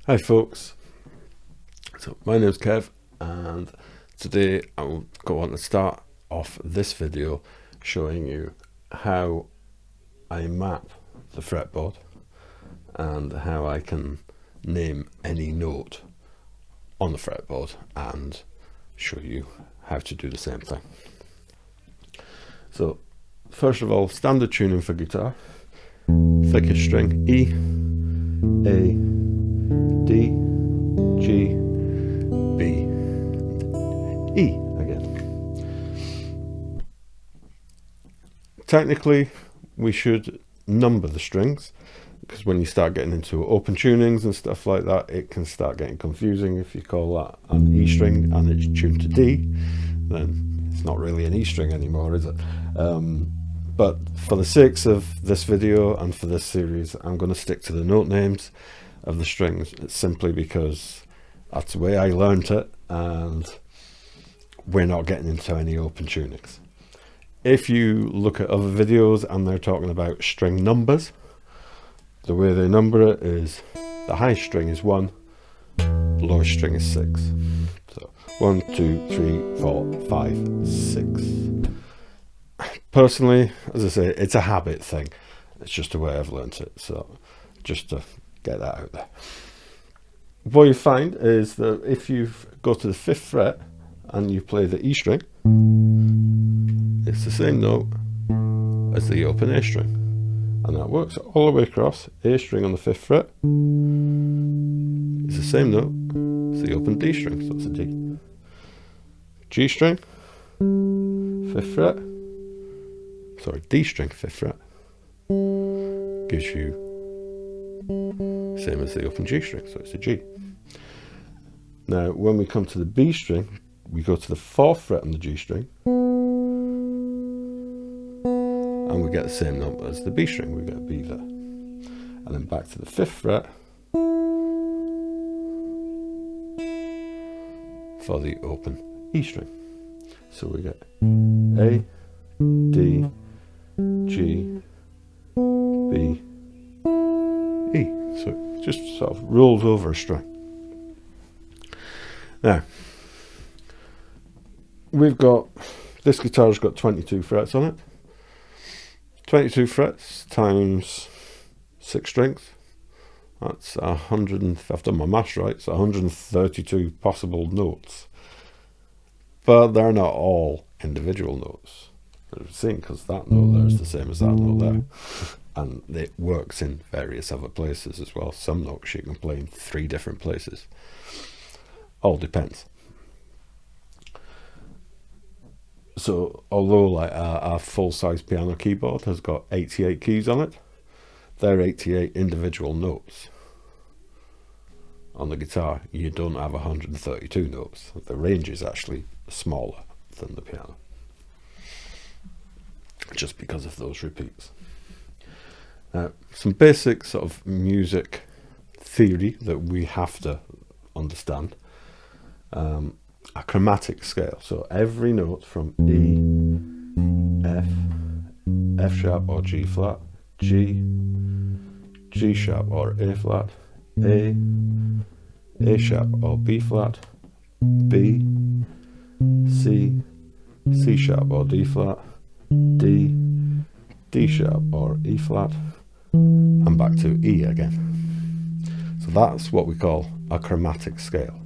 Hi folks, so my name's Kev and today I'm going to start off this video showing you how I map the fretboard and how I can name any note on the fretboard and show you how to do the same thing. So first of all, standard tuning for guitar: thickest string E, A, D, G, B, E again. Technically we should number the strings, because when you start getting into open tunings and stuff like that, it can start getting confusing. If you call that an E string and it's tuned to D, then it's not really an E string anymore, is it? But for the sakes of this video and for this series, I'm going to stick to the note names of the strings. It's simply because that's the way I learned it, and we're not getting into any open tunings. If you look at other videos and they're talking about string numbers, the way they number it is the highest string is 1, the lowest string is 6. So 1, 2, 3, 4, 5, 6. Personally, as I say, it's a habit thing. It's just the way I've learnt it. So just to get that out there. What you find is that if you go to the 5th fret and you play the E string, it's the same note as the open A string, and that works all the way across. A string on the 5th fret is the same note as the open D string, so it's a D. G string, 5th fret, sorry, D string, 5th fret, gives you same as the open G string, so it's a G. Now when we come to the B string, we go to the 4th fret on the G string and we get the same number as the B string, we get a B there. And then back to the 5th fret for the open E string. So we get A, D, G, B, E. So it just sort of rolls over a string. Now, we've got, this guitar's got 22 frets on it. 22 frets times 6 strings. That's 100, if I've done my maths right, it's 132 possible notes. But they're not all individual notes. You've seen, because that note there is the same as that note there. And it works in various other places as well. Some notes you can play in 3 different places. All depends. So although like a full-size piano keyboard has got 88 keys on it, they're 88 individual notes. On the guitar you don't have 132 notes. The range is actually smaller than the piano, just because of those repeats. Some basic sort of music theory that we have to understand. A chromatic scale. So every note from E, F, F sharp or G flat, G, G sharp or A flat, A sharp or B flat, B, C, C sharp or D flat, D, D sharp or E flat, and back to E again. So that's what we call a chromatic scale.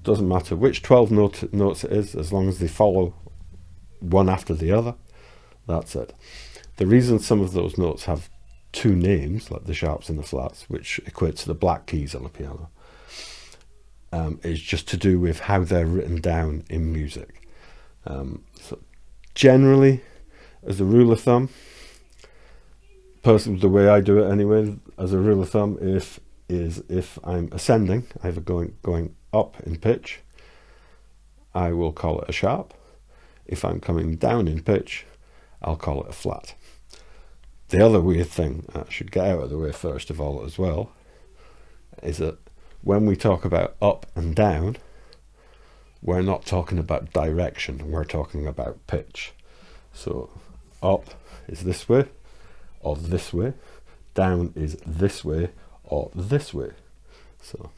Doesn't matter which 12 notes it is, as long as they follow one after the other, that's it. The reason some of those notes have 2 names, like the sharps and the flats, which equate to the black keys on the piano, is just to do with how they're written down in music. So generally, as a rule of thumb, the way I do it anyway, as a rule of thumb, if I'm ascending, either going up in pitch, I will call it a sharp. If I'm coming down in pitch, I'll call it a flat. The other weird thing I should get out of the way first of all as well is that when we talk about up and down, we're not talking about direction, we're talking about pitch. So up is this way or this way, down is this way or this way. So,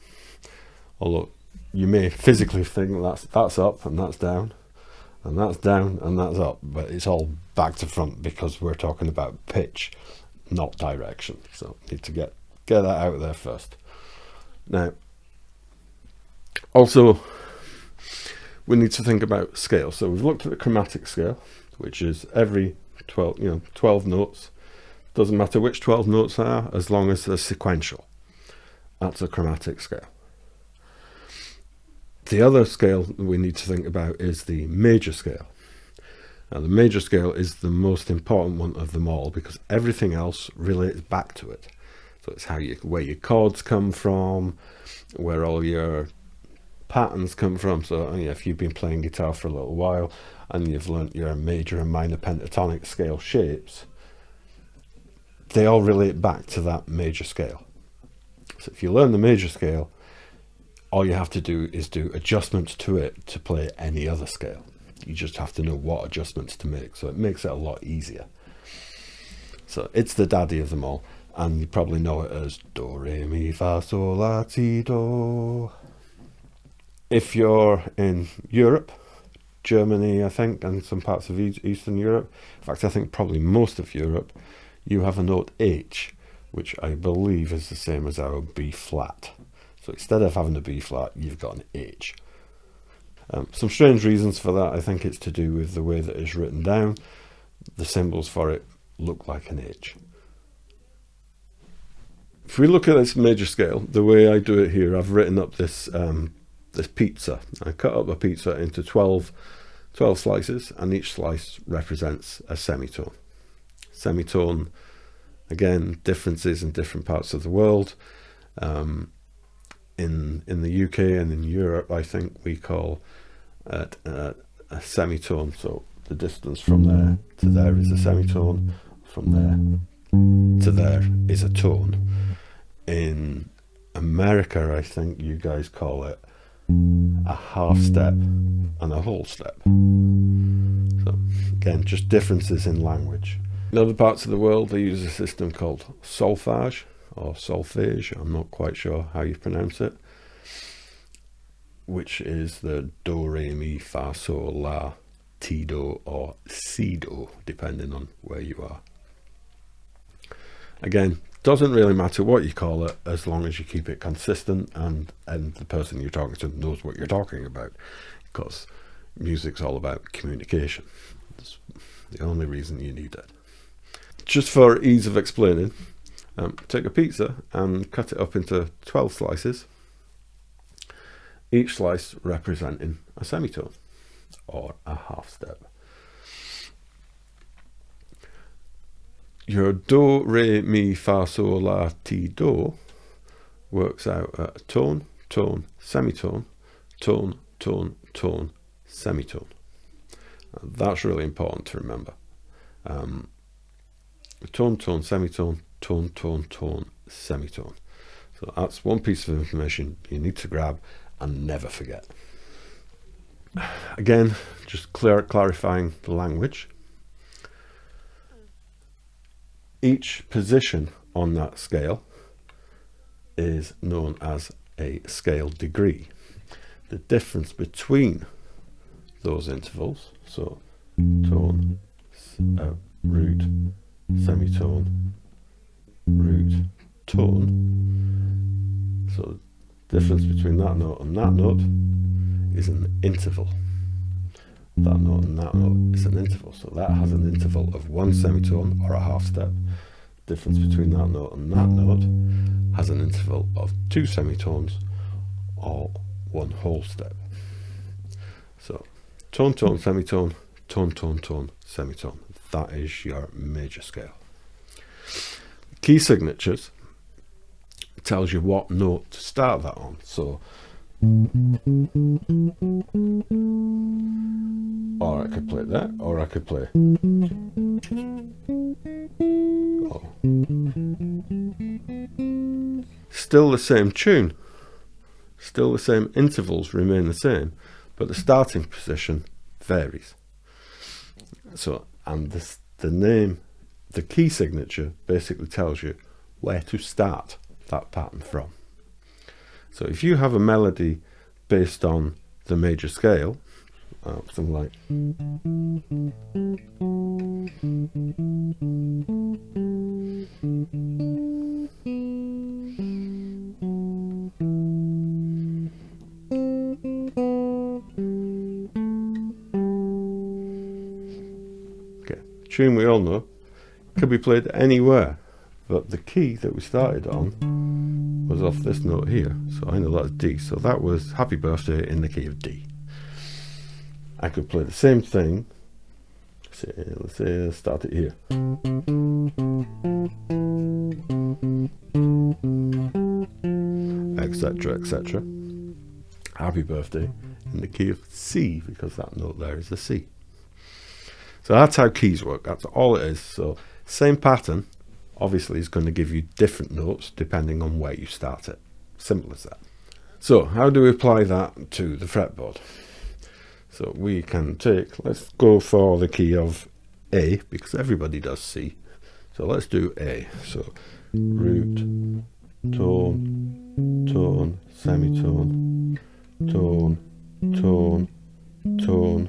although you may physically think that's up and that's down, and that's down and that's up, but it's all back to front because we're talking about pitch, not direction. So need to get that out there first. Now, also, we need to think about scale. So we've looked at the chromatic scale, which is every 12 notes. Doesn't matter which 12 notes they are, as long as they're sequential. That's a chromatic scale. The other scale we need to think about is the major scale. Now, the major scale is the most important one of them all because everything else relates back to it. So it's where your chords come from, where all your patterns come from. So if you've been playing guitar for a little while and you've learnt your major and minor pentatonic scale shapes, they all relate back to that major scale. So if you learn the major scale, all you have to do is do adjustments to it to play any other scale. You just have to know what adjustments to make, so it makes it a lot easier. So it's the daddy of them all, and you probably know it as do, re, mi, fa, sol, la, ti, do. If you're in Europe, Germany, I think, and some parts of Eastern Europe, in fact, I think probably most of Europe, you have a note H, which I believe is the same as our B flat. So instead of having a B flat, you've got an H. Some strange reasons for that. I think it's to do with the way that it's written down. The symbols for it look like an H. If we look at this major scale, the way I do it here, I've written up this this pizza. I cut up a pizza into 12 slices, and each slice represents a semitone. Semitone, again, differences in different parts of the world. In the UK and in Europe, I think we call it a semitone. So the distance from there to there is a semitone. From there to there is a tone. In America, I think you guys call it a half step and a whole step. So again, just differences in language. In other parts of the world, they use a system called solfege or solfege. I'm not quite sure how you pronounce it, which is the do, re, mi, fa, sol, la, ti, do, or si, do, depending on where you are. Again, doesn't really matter what you call it as long as you keep it consistent and the person you're talking to knows what you're talking about, because music's all about communication. It's the only reason you need it. Just for ease of explaining, take a pizza and cut it up into 12 slices, each slice representing a semitone or a half step. Your do, re, mi, fa, sol, la, ti, do works out at a tone, tone, semitone, tone, tone, tone, semitone. That's really important to remember. Tone, tone, semitone, tone, tone, tone, semitone. So that's one piece of information you need to grab and never forget. Again, just clarifying the language. Each position on that scale is known as a scale degree. The difference between those intervals, so tone, root, semitone, root, tone. So the difference between that note and that note is an interval. That note and that note is an interval. So that has an interval of one semitone or a half step. The difference between that note and that note has an interval of two semitones or one whole step. So tone, tone, semitone, tone, tone, tone, semitone. That is your major scale. Key signatures tells you what note to start that on. So, or I could play that, or I could play. Oh. Still the same tune, still the same intervals remain the same, but the starting position varies. So, and the name, the key signature basically tells you where to start that pattern from. So if you have a melody based on the major scale, something like tune we all know could be played anywhere, but the key that we started on was off this note here, so I know that's D, so that was Happy Birthday in the key of D. I could play the same thing, let's say start it here, etc, etc. Happy Birthday in the key of C, because that note there is a C. So that's how keys work, that's all it is. So same pattern, obviously is going to give you different notes depending on where you start it. Simple as that. So how do we apply that to the fretboard? So we can take, let's go for the key of A, because everybody does C. So let's do A. So root, tone, tone, semitone, tone, tone, tone,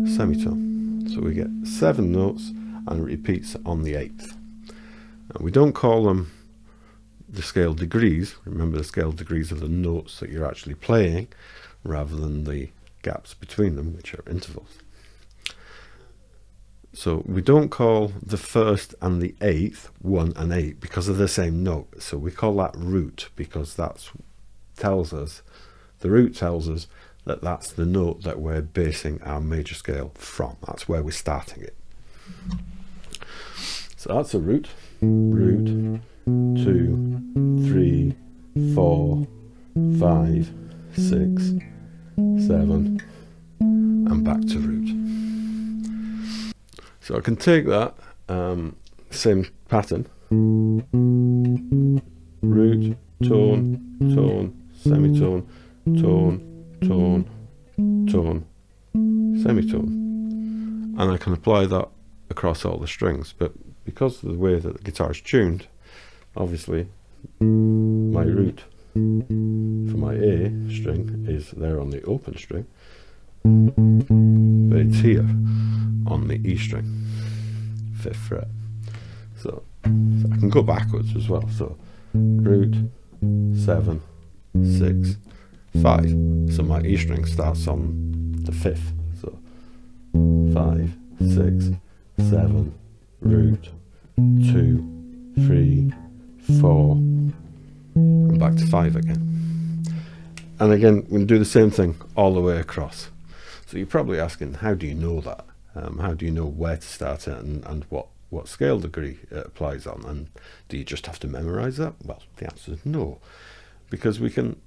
semitone. So we get 7 notes and it repeats on the 8th. And we don't call them the scale degrees. Remember, the scale degrees are the notes that you're actually playing rather than the gaps between them, which are intervals. So we don't call the 1st and the 8th 1 and 8 because of the same note. So we call that root because that's tells us, the root tells us that that's the note that we're basing our major scale from. That's where we're starting it. So that's a root. Root, 2, 3, 4, 5, 6, 7, and back to root. So I can take that same pattern, root, tone, tone, semitone, tone, tone, tone, semitone, and I can apply that across all the strings. But because of the way that the guitar is tuned, obviously my root for my A string is there on the open string, but it's here on the E string, 5th fret. So I can go backwards as well. So root, 7, 6, 5. So my E string starts on the 5th. So 5, 6, 7, root, 2, 3, 4, and back to 5 again. And again, we can do the same thing all the way across. So you're probably asking, how do you know that? How do you know where to start it and what scale degree it applies on? And do you just have to memorize that? Well, the answer is no, because we can,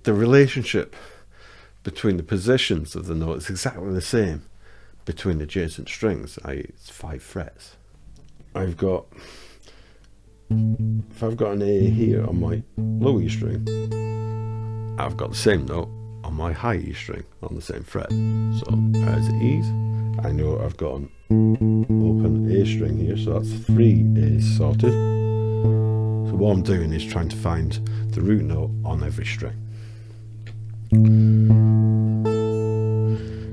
the relationship between the positions of the note is exactly the same between the adjacent strings, i.e. it's 5 frets. I've got, if I've got an A here on my low E string, I've got the same note on my high E string on the same fret. So as E's, I know I've got an open A string here, so that's 3 A's sorted. So what I'm doing is trying to find the root note on every string.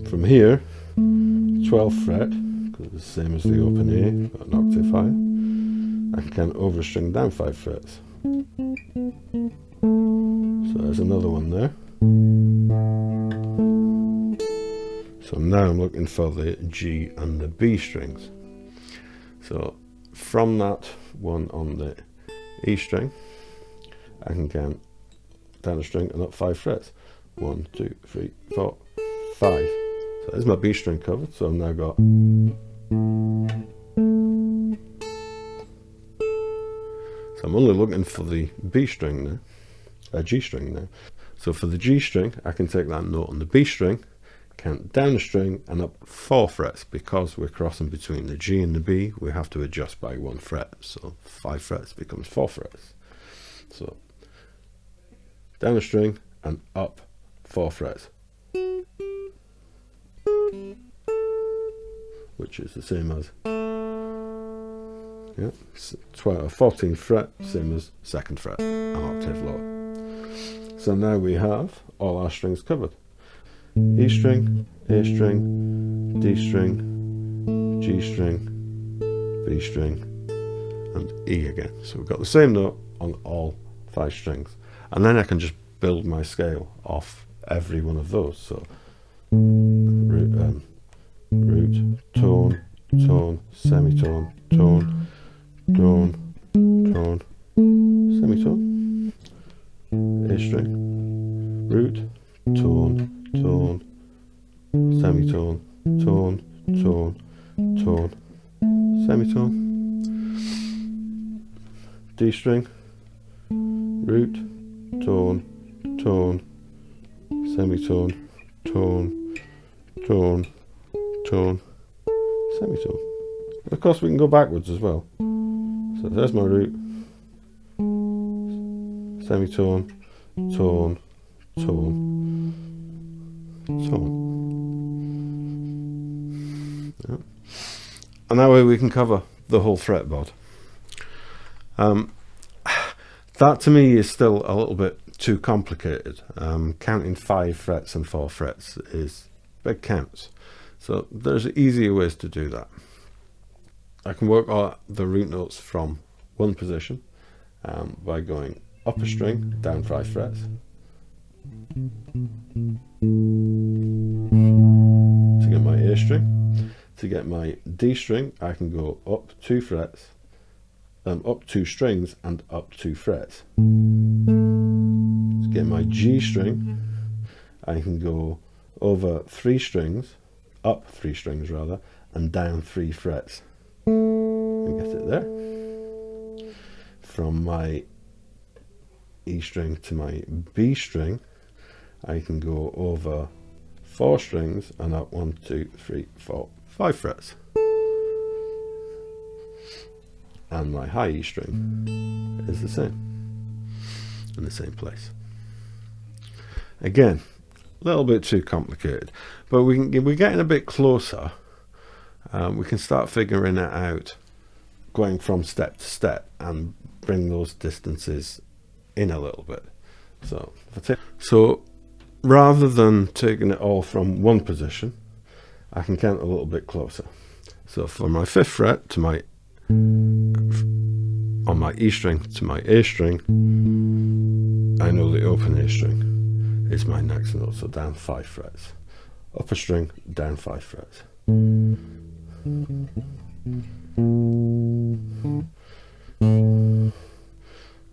From here, 12th fret, because it's the same as the open A, but an octave higher, I can overstring down 5 frets. So there's another one there. So now I'm looking for the G and the B strings. So from that one on the E string, I can count down a string and up 5 frets. 1, 2, 3, 4, 5. So there's my B string covered. So I've now got, so I'm only looking for the B string now, G string now. So for the G string, I can take that note on the B string, count down a string and up 4 frets. Because we're crossing between the G and the B, we have to adjust by 1 fret. So 5 frets becomes 4 frets. So down a string and up 4 frets, which is the same as Yeah, 14th fret, same as 2nd fret, an octave lower. So now we have all our strings covered. E string, A string, D string, G string, B string, and E again. So we've got the same note on all 5 strings. And then I can just build my scale off every one of those. So root, tone, tone, semitone, tone, tone, tone, semitone, A string, root, tone, tone, semitone, tone, tone, tone, semitone, D string, root, tone, tone, semitone, tone, tone, tone, semitone. And of course we can go backwards as well. So there's my root, semitone, tone, tone, tone. Yeah. And that way we can cover the whole fretboard. That to me is still a little bit too complicated. Counting 5 frets and 4 frets is big counts. So there's easier ways to do that. I can work out the root notes from one position by going up a string, down 5 frets. To get my A string. To get my D string, I can go up 2 frets, up 2 strings and up 2 frets. To get my G string, I can go over 3 strings, up 3 strings rather, and down 3 frets. And get it there. From my E string to my B string, I can go over 4 strings and up 1, 2, 3, 4, 5 frets. And my high E string is the same, in the same place. Again, a little bit too complicated, but we're getting a bit closer. We can start figuring it out, going from step to step, and bring those distances in a little bit. So rather than taking it all from one position, I can count a little bit closer. So for my 5th fret to my on my E string to my A string, I know the open A string is my next note, so down 5 frets. Up a string, down 5 frets.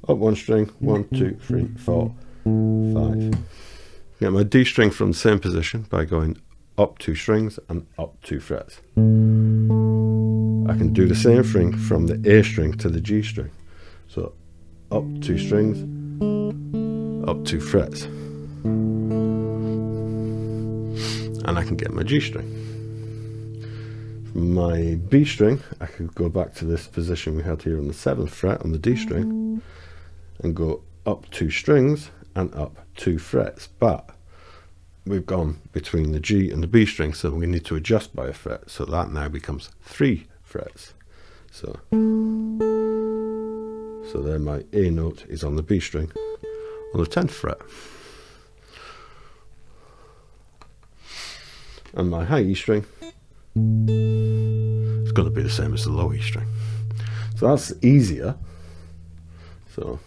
Up 1 string, 1, 2, 3, 4, 5. Get my D string from the same position by going up 2 strings and up 2 frets. I can do the same thing from the A string to the G string. So up 2 strings, up 2 frets. And I can get my G string. From my B string, I could go back to this position we had here on the 7th fret on the D string and go up 2 strings and up 2 frets. But we've gone between the G and the B string, so we need to adjust by a fret. So that now becomes 3 frets. So there my A note is on the B string on the 10th fret. And my high E string is going to be the same as the low E string. So that's easier. So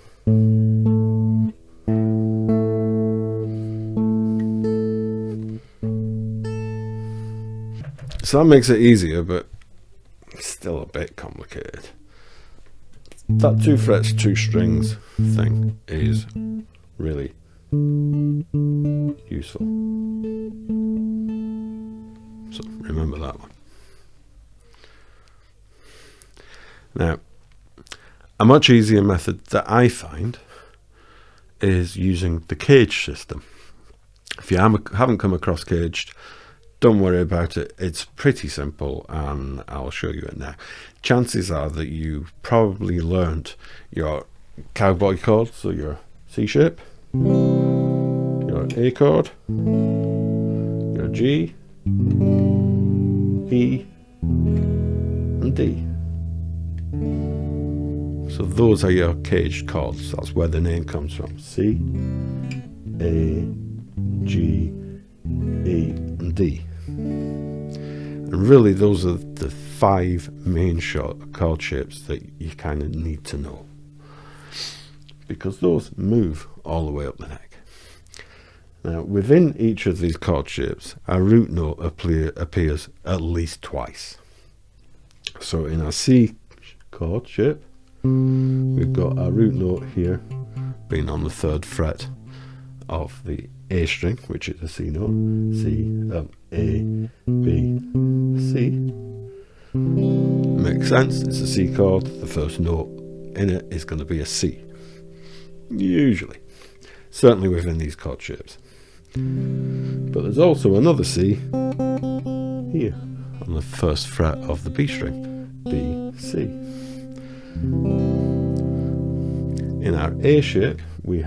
that makes it easier, but it's still a bit complicated. That 2 frets, 2 strings thing is really useful. So remember that one. Now, a much easier method that I find is using the cage system. If you haven't come across caged, don't worry about it. It's pretty simple, and I'll show you it now. Chances are that you probably learnt your cowboy chord, so your C shape, your A chord, your G, E, and D. So those are your caged chords. That's where the name comes from. C, A, G, E, and D. And really those are the 5 main chord shapes that you kind of need to know, because those move all the way up the neck. Now within each of these chord shapes, a root note appears at least twice. So in our C chord shape, we've got our root note here being on the 3rd fret of the A string, which is a C note. C, A, B, C. Makes sense, it's a C chord. The first note in it is going to be a C. Usually. Certainly within these chord shapes. But there's also another C here on the 1st fret of the B string. B, C. In our A shape, we've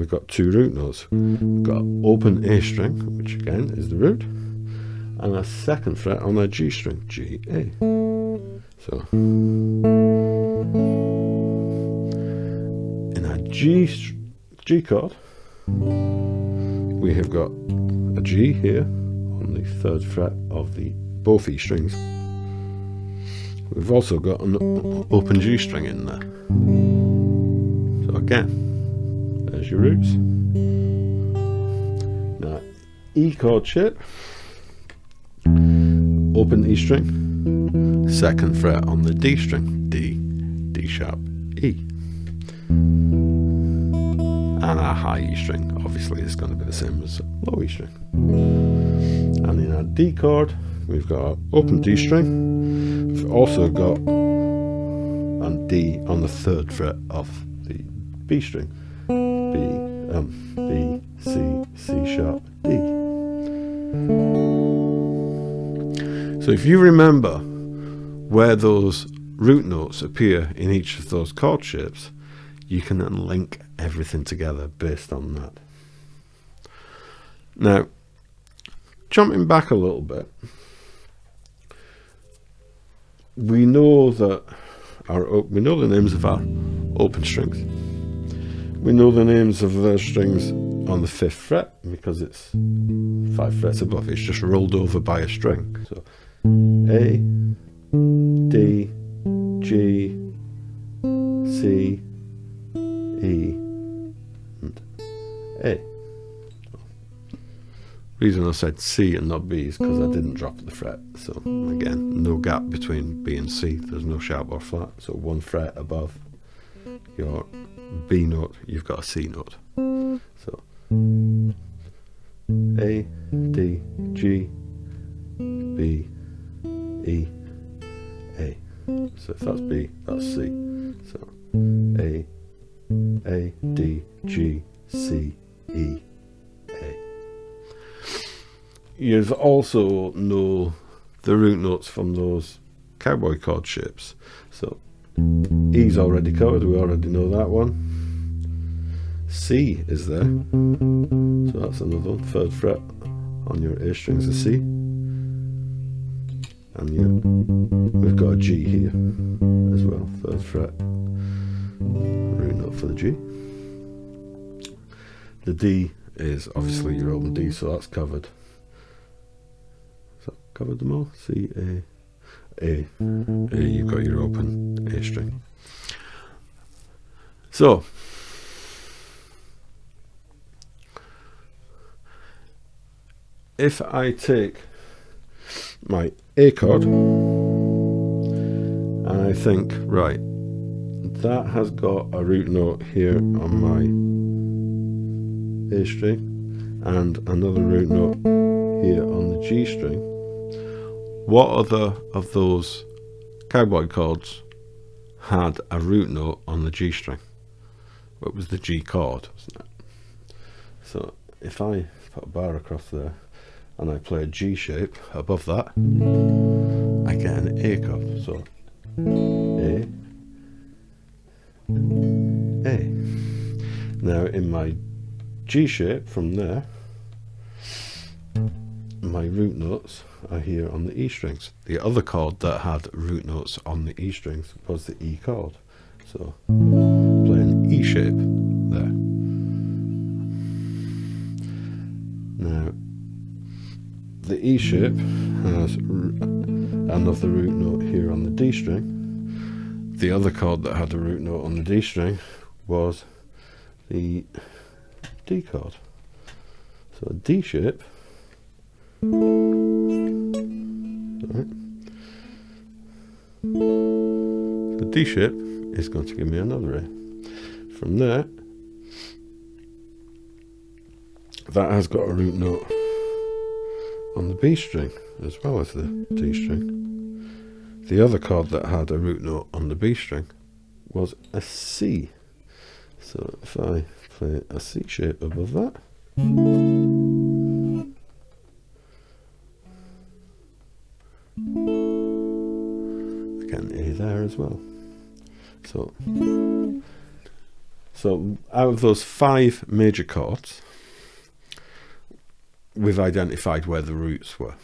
got 2 root notes. We've got open A string, which again is the root, and a 2nd fret on our G string, G, A. So in our G chord, we have got a G here on the 3rd fret of both E strings. We've also got an open G string in there. So again, there's your roots. Now, E chord shape, open E string, 2nd fret on the D string, D, D sharp, E. And our high E string, obviously, is going to be the same as low E string. And in our D chord, we've got our open D string. We've also got a D on the 3rd fret of the B string. B, C, C sharp, D. So if you remember where those root notes appear in each of those chord shapes, you can then link everything together based on that. Now, jumping back a little bit, we know the names of our open strings. We know the names of the strings on the 5th fret because it's 5 frets above. It's just rolled over by a string. So A, D, G, C, E, and A. Reason I said C and not B is because I didn't drop the fret. So again, no gap between B and C. There's no sharp or flat. So 1 fret above your B note, you've got a C note. So A, D, G, B, E, A. So if that's B, that's C. So A, D, G, C, E, A. You've also know the root notes from those cowboy chord shapes. So E's already covered, we already know that one. C is there, so that's another one. 3rd fret on your A strings is C, and we've got a G here as well. 3rd fret, root note for the G. The D is obviously your open D, so that's covered. So covered them all. C, A, you've got your open A string. So if I take my A chord and I think, right, that has got a root note here on my A string and another root note here on the G string, what other of those cowboy chords had a root note on the G string? Well, it was the G chord, wasn't it? So if I put a bar across there and I play a G shape above that, I get an A chord. So A. Now in my G shape from there, my root notes are here on the E strings. The other chord that had root notes on the E strings was the E chord. So play an E shape there. Now the E shape has another root note here on the D string. The other chord that had a root note on the D string was the D chord. So a D shape, right. The D shape is going to give me another A. From there, that has got a root note on the B string as well as the D string. The other chord that had a root note on the B string was a C. So if I play a C shape above that, again A there as well. So out of those 5 major chords, we've identified where the roots were.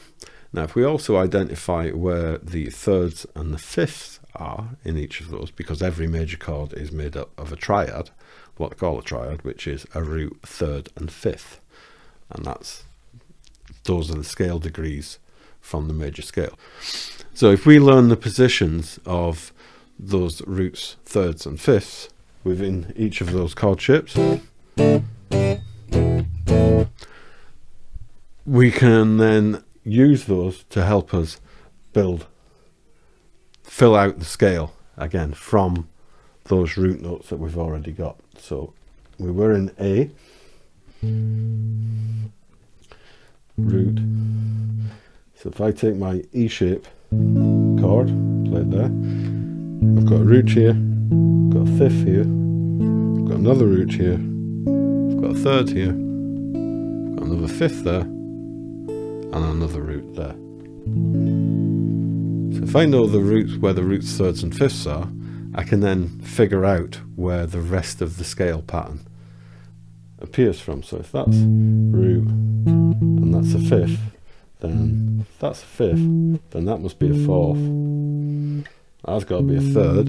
Now if we also identify where the thirds and the fifths are in each of those, because every major chord is made up of a triad, what they call a triad, which is a root, third and fifth, and those are the scale degrees from the major scale. So if we learn the positions of those roots, thirds and fifths within each of those chord shapes, we can then use those to help us fill out the scale again from those root notes that we've already got. So we were in A, root. So if I take my E shape chord, play it there, I've got a root here, I've got a fifth here, I've got another root here, I've got a third here, I've got another fifth there, and another root there. So if I know the roots, where the roots, thirds and fifths are, I can then figure out where the rest of the scale pattern appears from. So if that's root and that's a fifth, then if that's a fifth, then that must be a fourth. That's got to be a third.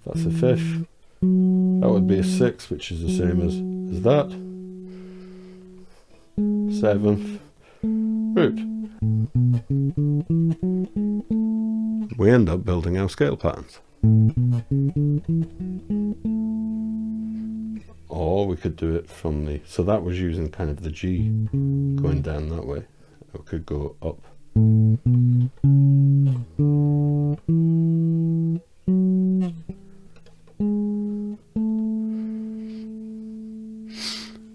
That's a fifth. That would be a sixth, which is the same as that. Seventh root. We end up building our scale patterns. Or we could do it from so that was using kind of the G going down that way. We could go up.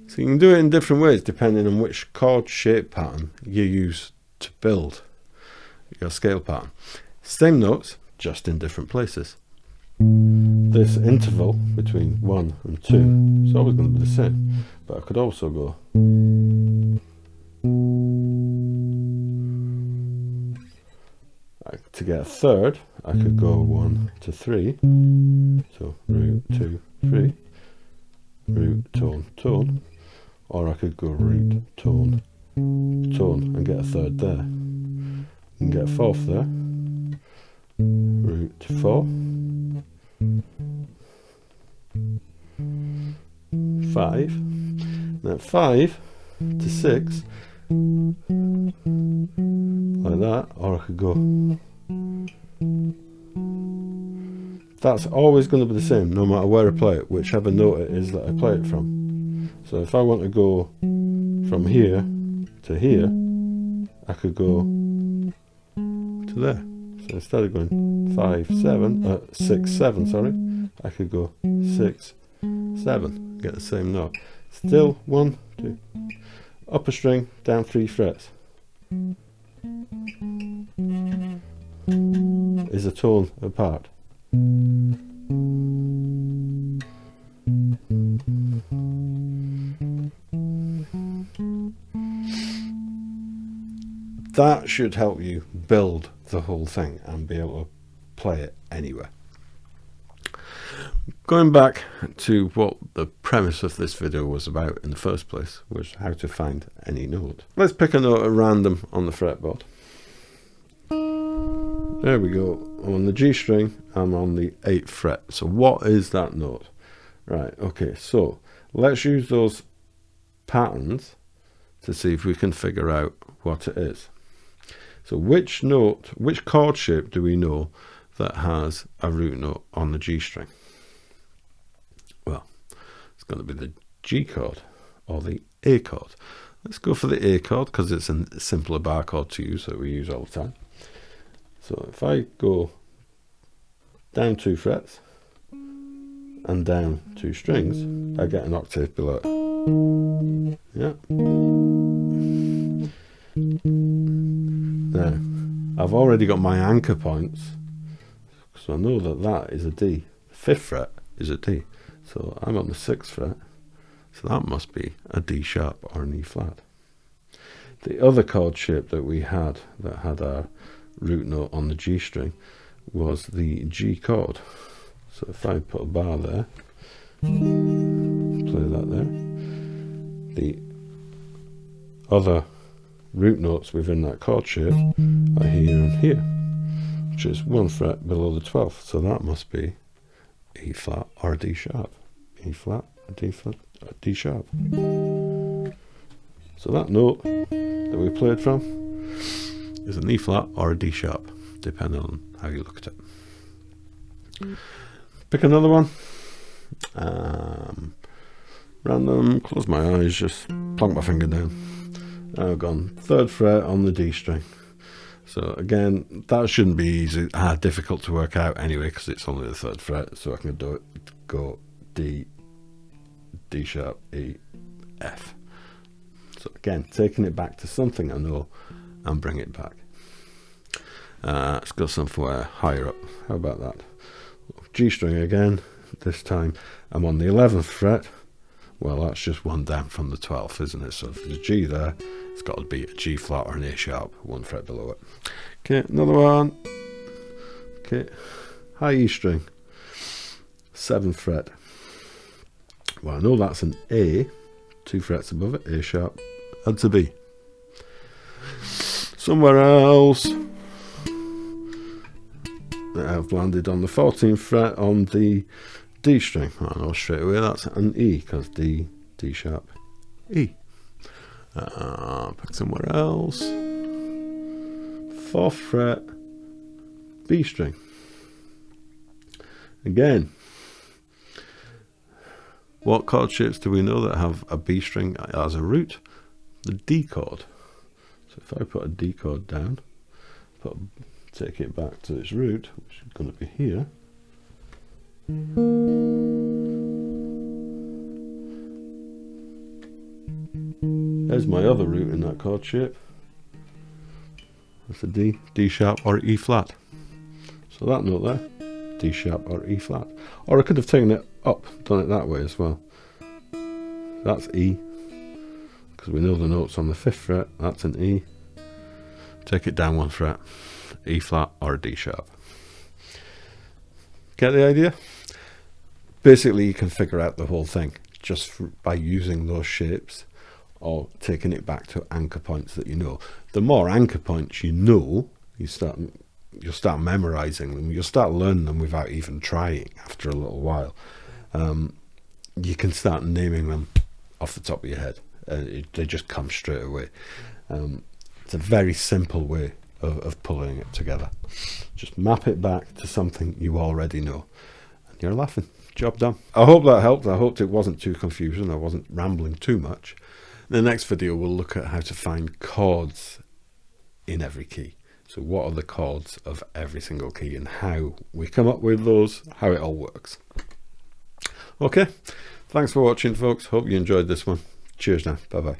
So you can do it in different ways depending on which chord shape pattern you use to build your scale pattern. Same notes, just in different places. This interval between 1 and 2 is always going to be the same, but I could also go to get a third. I could go 1 to 3, so root 2 3, root tone tone, or I could go root tone tone and get a third there, and get a fourth there, root 4, 5, then 5 to 6, like that, or I could go. That's always going to be the same no matter where I play it, whichever note it is that I play it from. So if I want to go from here to here, I could go to there. So instead of going 6 7, sorry, I could go 6 7, get the same note. Still 1 2, upper string, down 3 frets is a tone apart. That should help you build the whole thing and be able to play it anywhere. Going back to what the premise of this video was about in the first place, was how to find any note. Let's pick a note at random on the fretboard. There we go. I'm on the G string, I'm on the 8th fret. So what is that note? Right, okay, so let's use those patterns to see if we can figure out what it is. So which chord shape do we know that has a root note on the G string? Well, it's going to be the G chord or the A chord. Let's go for the A chord because it's a simpler bar chord to use that we use all the time. So if I go down 2 frets and down 2 strings, I get an octave below it. Yeah. Now, I've already got my anchor points, so I know that that is a D. The 5th fret is a D. So I'm on the 6th fret, so that must be a D sharp or an E flat. The other chord shape that we had that had our root note on the G string was the G chord. So if I put a bar there, play that there, the other root notes within that chord shape are here and here, which is 1 fret below the 12th. So that must be E flat or a D sharp. E flat, a D flat, a D sharp. So that note that we played from is an E flat or a D sharp, depending on how you look at it. Pick another one. Random, close my eyes, just plonk my finger down. I've gone 3rd fret on the D string. So again, that shouldn't be easy, difficult to work out anyway, because it's only the 3rd fret. So I can do it, go D, D sharp, E, F. So again, taking it back to something I know and bring it back. Let's go somewhere higher up. How about that? G string again. This time I'm on the 11th fret. Well, that's just 1 down from the 12th, isn't it? So if there's a G there, it's got to be a G flat or an A sharp, 1 fret below it. Okay, another one. Okay, high E string, 7th fret. Well, I know that's an A, 2 frets above it, A sharp, that's a B. Somewhere else, I've landed on the 14th fret on the D string. I know straight away that's an E, because D, D sharp, E. Pick somewhere else. 4th fret, B string. Again, what chord shapes do we know that have a B string as a root? The D chord. So if I put a D chord down, take it back to its root, which is going to be here. There's my other root in that chord shape. That's a D, D sharp or E flat. So that note there, D sharp or E flat. Or I could have taken it up, done it that way as well. That's E, because we know the notes on the 5th fret, that's an E. Take it down 1 fret, E flat or a D sharp. Get the idea? Basically, you can figure out the whole thing just by using those shapes or taking it back to anchor points that you know. The more anchor points you know, you'll start memorizing them, you'll start learning them without even trying after a little while. You can start naming them off the top of your head. They just come straight away. It's a very simple way of pulling it together. Just map it back to something you already know. And you're laughing. Job done. I hope that helped. I hoped it wasn't too confusing. I wasn't rambling too much. In the next video, we'll look at how to find chords in every key. So what are the chords of every single key and how we come up with those, how it all works. Okay, thanks for watching, folks. Hope you enjoyed this one. Cheers now. Bye-bye.